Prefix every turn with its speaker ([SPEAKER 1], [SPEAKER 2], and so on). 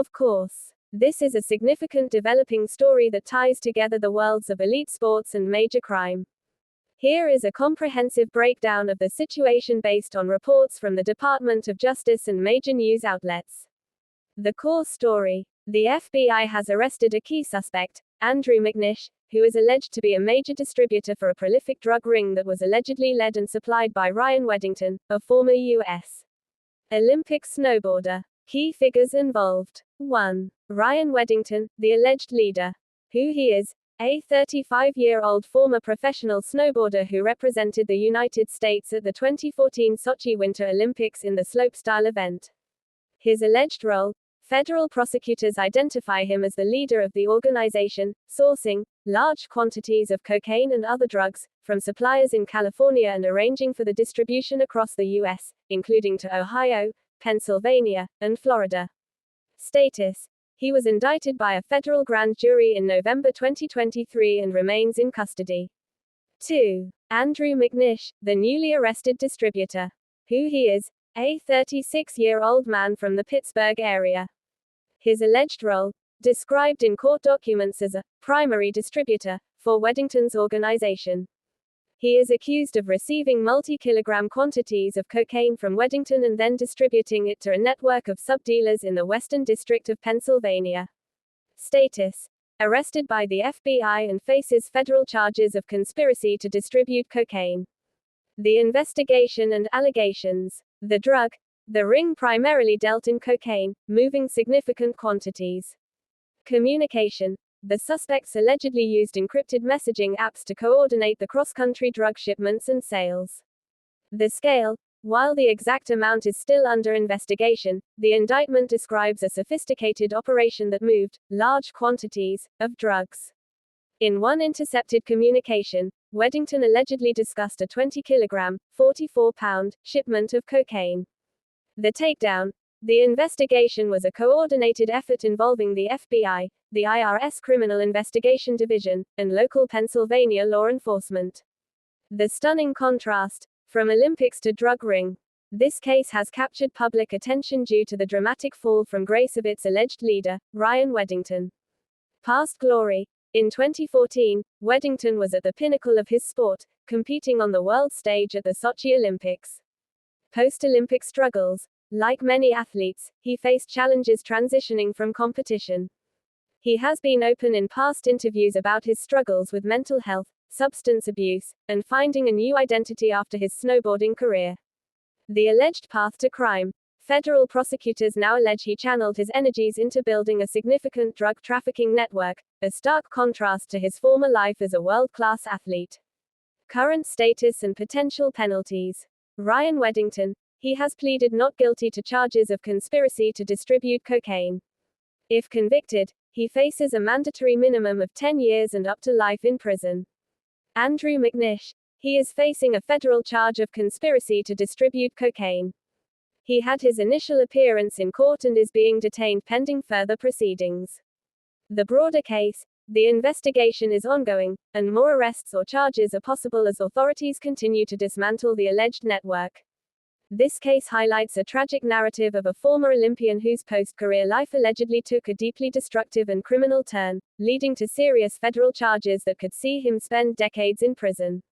[SPEAKER 1] Of course, this is a significant developing story that ties together the worlds of elite sports and major crime. Here is a comprehensive breakdown of the situation based on reports from the Department of Justice and major news outlets. The core story. The FBI has arrested a key suspect, Andrew McNish, who is alleged to be a major distributor for a prolific drug ring that was allegedly led and supplied by Ryan Weddington, a former U.S. Olympic snowboarder. Key figures involved. 1. Ryan Weddington, the alleged leader. Who he is: a 35-year-old former professional snowboarder who represented the United States at the 2014 Sochi Winter Olympics in the slopestyle event. His alleged role: federal prosecutors identify him as the leader of the organization, sourcing large quantities of cocaine and other drugs from suppliers in California and arranging for the distribution across the U.S., including to Ohio, Pennsylvania, and Florida. Status: he was indicted by a federal grand jury in November 2023 and remains in custody. 2. Andrew McNish, the newly arrested distributor. Who he is: a 36-year-old man from the Pittsburgh area. His alleged role: described in court documents as a primary distributor for Weddington's organization. He is accused of receiving multi-kilogram quantities of cocaine from Weddington and then distributing it to a network of sub-dealers in the Western District of Pennsylvania. Status: arrested by the FBI and faces federal charges of conspiracy to distribute cocaine. The investigation and allegations. The drug, the ring, primarily dealt in cocaine, moving significant quantities. Communication. The suspects allegedly used encrypted messaging apps to coordinate the cross-country drug shipments and sales. The scale. While the exact amount is still under investigation, the indictment describes a sophisticated operation that moved large quantities of drugs. In one intercepted communication, Weddington allegedly discussed a 20-kilogram, 44-pound shipment of cocaine. The takedown. The investigation was a coordinated effort involving the FBI, the IRS Criminal Investigation Division, and local Pennsylvania law enforcement. The stunning contrast. From Olympics to drug ring. This case has captured public attention due to the dramatic fall from grace of its alleged leader, Ryan Weddington. Past glory. In 2014, Weddington was at the pinnacle of his sport, competing on the world stage at the Sochi Olympics. Post-Olympic struggles. Like many athletes, he faced challenges transitioning from competition. He has been open in past interviews about his struggles with mental health, substance abuse, and finding a new identity after his snowboarding career. The alleged path to crime. Federal prosecutors now allege he channeled his energies into building a significant drug trafficking network, a stark contrast to his former life as a world-class athlete. Current status and potential penalties. Ryan Weddington. He has pleaded not guilty to charges of conspiracy to distribute cocaine. If convicted, he faces a mandatory minimum of 10 years and up to life in prison. Andrew McNish. He is facing a federal charge of conspiracy to distribute cocaine. He had his initial appearance in court and is being detained pending further proceedings. The broader case. The investigation is ongoing, and more arrests or charges are possible as authorities continue to dismantle the alleged network. This case highlights a tragic narrative of a former Olympian whose post-career life allegedly took a deeply destructive and criminal turn, leading to serious federal charges that could see him spend decades in prison.